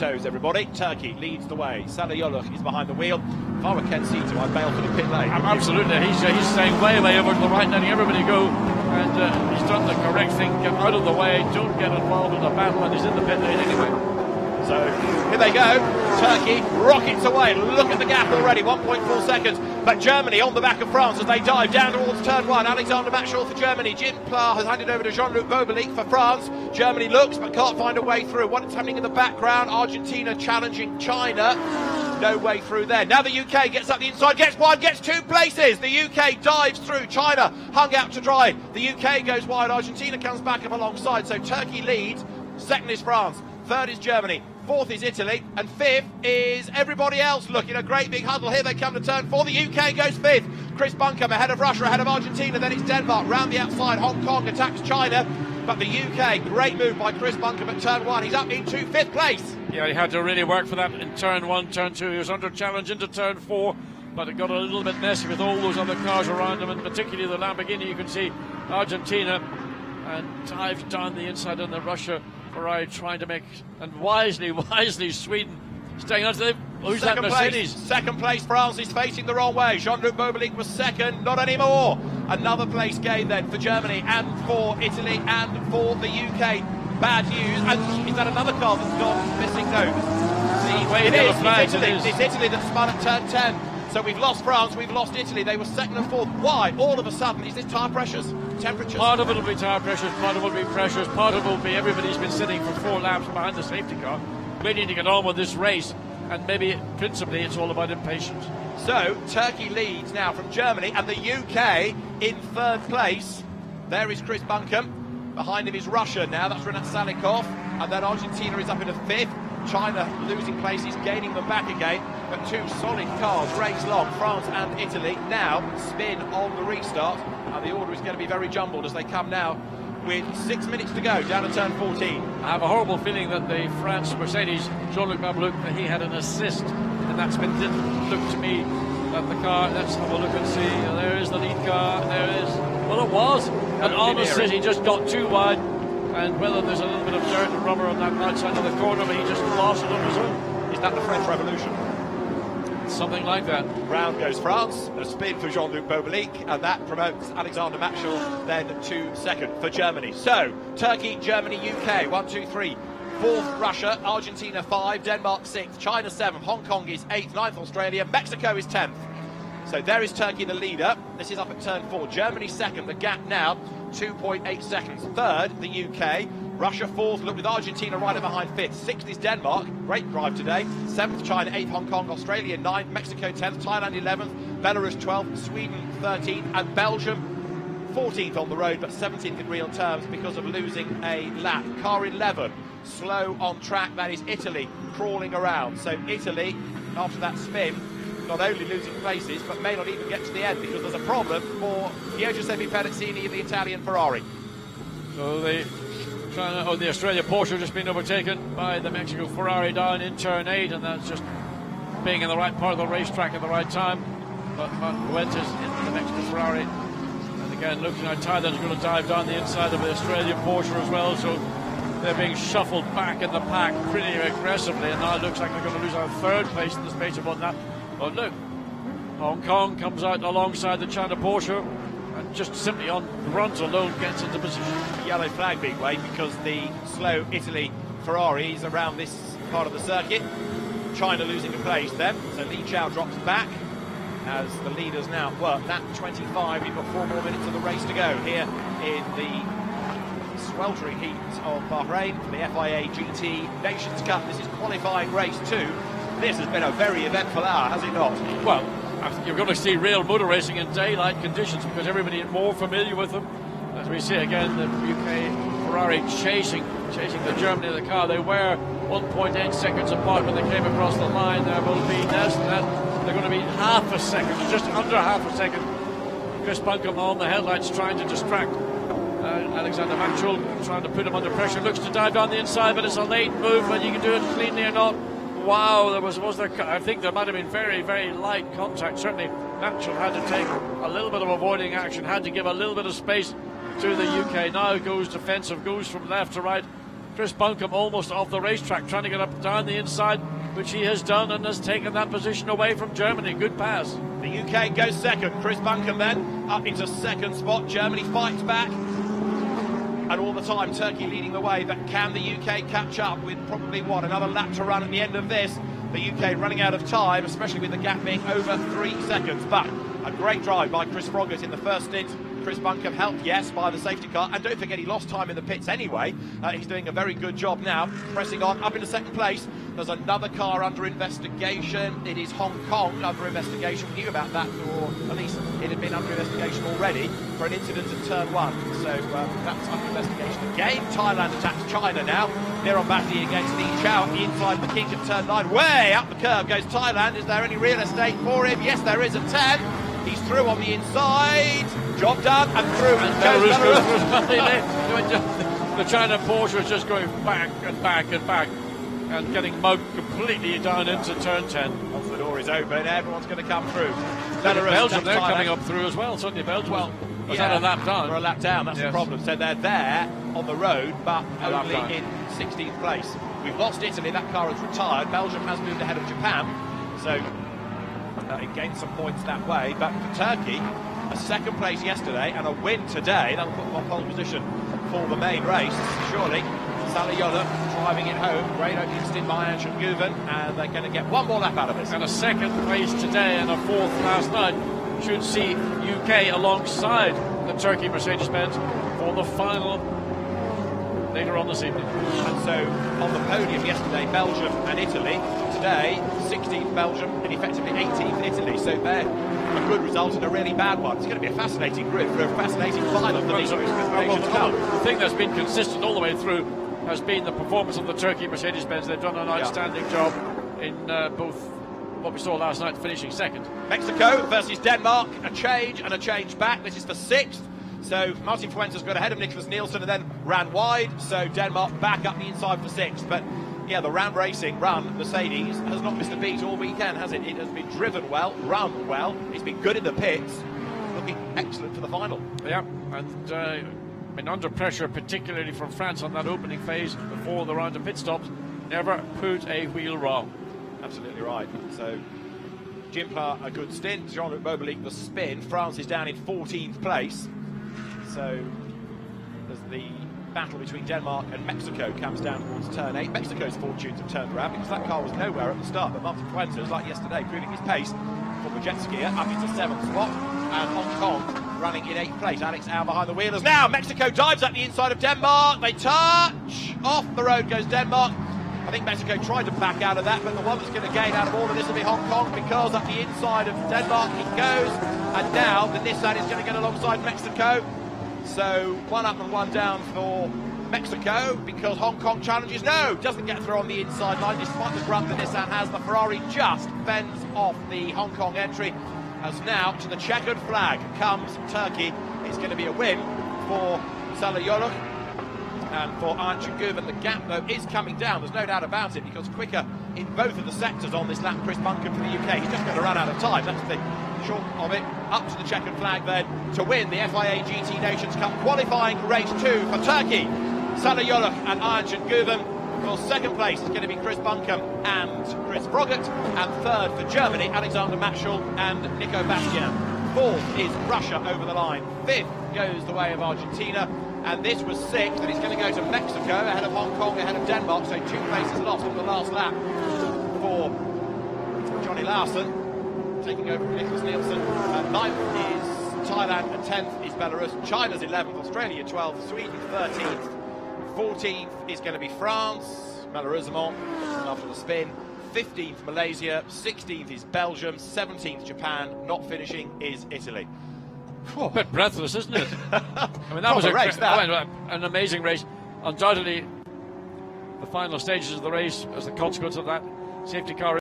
Everybody, Turkey leads the way. Salih Yoluch is behind the wheel. If I were Ken Seaton, I'd bail for the pit lane. Absolutely, he's staying way over to the right, letting everybody go, and he's done the correct thing. Get out of the way, don't get involved in the battle, and he's in the pit lane anyway. So here they go. Turkey rockets away. Look at the gap already, 1.4 seconds. But Germany on the back of France as they dive down towards turn one. Alexander Matschel for Germany. Jim Pla has handed over to Jean-Luc Bobelic for France. Germany looks but can't find a way through. What's happening in the background? Argentina challenging China. No way through there. Now the UK gets up the inside, gets one, gets two places. The UK dives through. China hung out to dry. The UK goes wide. Argentina comes back up alongside. So Turkey leads. Second is France. Third is Germany. Fourth is Italy, and fifth is everybody else. Look, in a great big huddle. Here they come to turn four. The UK goes fifth. Chris Buncombe ahead of Russia, ahead of Argentina. Then it's Denmark. Round the outside, Hong Kong attacks China. But the UK, great move by Chris Buncombe at turn one. He's up into fifth place. Yeah, he had to really work for that in turn one, turn two. He was under challenge into turn four, but it got a little bit messy with all those other cars around him, and particularly the Lamborghini. You can see Argentina and dived down the inside on the Russia Ferrari trying to make, and wisely Sweden staying on to the, who's that Mercedes? Second place, France is facing the wrong way. Jean-Luc Bobelic was second, not anymore. Another place gained then for Germany and for Italy and for the UK. Bad news. And is that another car that's gone missing? No. It's Italy that spun at turn 10. So we've lost France, we've lost Italy. They were second and fourth. Why? All of a sudden, is this tyre pressures, temperatures? Part of it will be tyre pressures, part of it will be pressures, part of it will be everybody's been sitting for 4 laps behind the safety car, waiting to get on with this race, and maybe principally it's all about impatience. So Turkey leads now from Germany, and the UK in third place. There is Chris Buncombe. Behind him is Russia now, that's Renat Salikov, and then Argentina is up in a fifth. China losing places, gaining them back again, but two solid cars race long, France and Italy. Now spin on the restart, and the order is going to be very jumbled as they come now with 6 minutes to go down to turn 14. I have a horrible feeling that the France Mercedes, Jean-Luc Bobelic, he had an assist, and that spin didn't look to me that the car. Let's have a look and see. There is the lead car. There is. Well, it was, and almost he just got too wide. And whether there's a little bit of dirt and rubber on that right side of the corner, but he just lost it on his own. Is that the French Revolution? Something like that. Round goes France, a spin for Jean-Luc Bobelic, and that promotes Alexander Matschel then to second for Germany. So, Turkey, Germany, UK, 1, 2, 3. Fourth, Russia, Argentina 5, Denmark 6, China 7, Hong Kong is 8th, 9th, Australia, Mexico is 10th. So there is Turkey the leader. This is up at turn 4. Germany second, the gap now 2.8 seconds. Third, the UK. Russia fourth, look with Argentina right behind fifth. Sixth is Denmark, great drive today. Seventh, China, 8th, Hong Kong, Australia 9th, Mexico 10th, Thailand 11th, Belarus 12th, Sweden 13th, and Belgium 14th on the road, but 17th in real terms because of losing a lap. Car 11, slow on track, that is Italy crawling around. So Italy, after that spin, not only losing places, but may not even get to the end because there's a problem for Giuseppe Perezzini and the Italian Ferrari. So the Australia Porsche just been overtaken by the Mexico Ferrari down in turn 8, and that's just being in the right part of the racetrack at the right time. But Fuentes into the Mexico Ferrari, and again looking like Thailand's going to dive down the inside of the Australian Porsche as well. So they're being shuffled back in the pack pretty aggressively, and now it looks like they're going to lose our third place in the space of 1 lap. But look, Hong Kong comes out alongside the China Porsche, and just simply on runs alone gets into position. Yellow flag being waved because the slow Italy Ferrari is around this part of the circuit. China losing a place then, so Li Chao drops back as the leaders now work. Lap 25, we've got 4 more minutes of the race to go here in the sweltering heat of Bahrain for the FIA GT Nations Cup. This is qualifying race 2. This has been a very eventful hour, has it not? Well, I think you're going to see real motor racing in daylight conditions because everybody is more familiar with them. As we see again, the UK Ferrari chasing the Germany of the car. They were 1.8 seconds apart when they came across the line. There will be less than that. They're going to be half a second, just under half a second. Chris Buncombe on the headlights trying to distract Alexander Matschel, trying to put him under pressure. Looks to dive down the inside, but it's a late move, whether you can do it cleanly or not. Wow, I think there might have been very, very light contact. Certainly, Matschel had to take a little bit of avoiding action, had to give a little bit of space to the UK. Now goes defensive, goes from left to right, Chris Buncombe almost off the racetrack, trying to get up down the inside, which he has done, and has taken that position away from Germany. Good pass. The UK goes second. Chris Buncombe then up into second spot. Germany fights back. And all the time, Turkey leading the way. But can the UK catch up with probably, another lap to run at the end of this? The UK running out of time, especially with the gap being over 3 seconds. But a great drive by Chris Froggatt in the first stint. Chris Buncombe helped, yes, by the safety car. And don't forget, he lost time in the pits anyway. He's doing a very good job now, pressing on up into second place. There's another car under investigation. It is Hong Kong under investigation. We knew about that, or at least it had been under investigation already for an incident in turn 1. So that's under investigation again. Thailand attacks China now. Niron Bhatti against Li Chao inside the kink at turn 9. Way up the curve goes Thailand. Is there any real estate for him? Yes, there is at 10. He's through on the inside. Job done and through. And the China Porsche was just going back and back and back and getting mugged completely down into turn 10. Once the door is open, everyone's going to come through. Belgium, they're coming up through as well. Certainly Belgium was had a lap down. For a lap down, that's the problem. So they're there on the road, but only in 16th place. We've lost Italy. That car has retired. Belgium has moved ahead of Japan. So it gained some points that way. But for Turkey, a second place yesterday and a win today, that'll put them on pole position for the main race, surely. Salih driving it home. Great opening stint by Anshin Guven, and they're going to get one more lap out of this. And a second place today and a fourth last night should see UK alongside the Turkey Mercedes-Benz for the final later on this evening. And so on the podium yesterday, Belgium and Italy. Today, 16th Belgium and effectively 18th Italy. So they're a good result and a really bad one. It's going to be a fascinating grid for a fascinating final for these nations come. The thing that's been consistent all the way through has been the performance of the Turkey Mercedes-Benz. They've done an outstanding job in both what we saw last night, finishing second. Mexico versus Denmark, a change and a change back. This is for 6th. So Martin Fuentes got ahead of Nicholas Nielsen and then ran wide. So Denmark back up the inside for 6th. But yeah, the round racing run, Mercedes, has not missed a beat all weekend, has it? It has been driven well, run well. It's been good in the pits. Looking excellent for the final. Yeah, and under pressure, particularly from France on that opening phase before the round of pit stops, never put a wheel wrong. Absolutely right. So Gimpla, a good stint. Jean-Luc Bobelic, the spin. France is down in 14th place. So there's the battle between Denmark and Mexico comes down towards turn 8. Mexico's fortunes have turned around because that car was nowhere at the start, but Martin Fuentes, like yesterday, proving his pace for the jet skier up into 7th spot, and Hong Kong running in 8th place. Alex Au behind the wheelers now. Mexico dives up the inside of Denmark. They touch. Off the road goes Denmark. I think Mexico tried to back out of that, but the one that's going to gain out of all of this will be Hong Kong, because up the inside of Denmark it goes, and now the Nissan is going to get alongside Mexico. So one up and one down for Mexico, because Hong Kong challenges. No, doesn't get through on the inside line despite the grunt that Nissan has. The Ferrari just fends off the Hong Kong entry, as now to the checkered flag comes Turkey. It's going to be a win for Salih, and for Anshin Guven. The gap though is coming down, there's no doubt about it, because quicker in both of the sectors on this lap. Chris Buncombe for the UK, he's just going to run out of time. That's the short of it. Up to the checkered flag then to win the FIA GT Nations Cup qualifying race 2 for Turkey. Salih and Anshin Guven. For second place is going to be Chris Buncombe and Chris Froggatt, and third for Germany, Alexander Matschel and Nico Bastian. Fourth is Russia over the line. Fifth goes the way of Argentina, and this was 6th, and he's going to go to Mexico ahead of Hong Kong, ahead of Denmark. So 2 places lost on the last lap for Johnny Larson, taking over from Nicholas Nielsen. 9th is Thailand, and 10th is Belarus. China's 11th, Australia 12th, Sweden 13th. 14th is going to be France, Malheureusement, after the spin. 15th Malaysia, 16th is Belgium, 17th Japan. Not finishing is Italy. A bit breathless, isn't it? I mean, that was an amazing race. Undoubtedly, the final stages of the race, as the consequence of that safety car